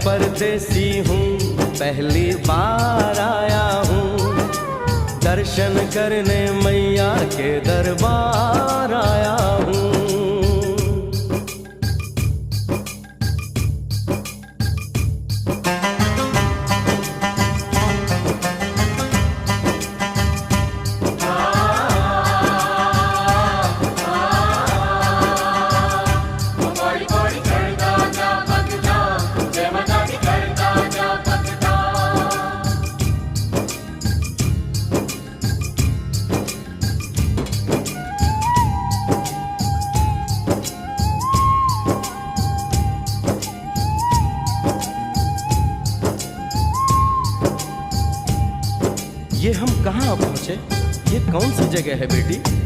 परदेसी हूँ, पहली बार आया हूँ, दर्शन करने मैया के दरबार आया हूँ। ये हम कहाँ पहुँचे? ये कौन सी जगह है बेटी?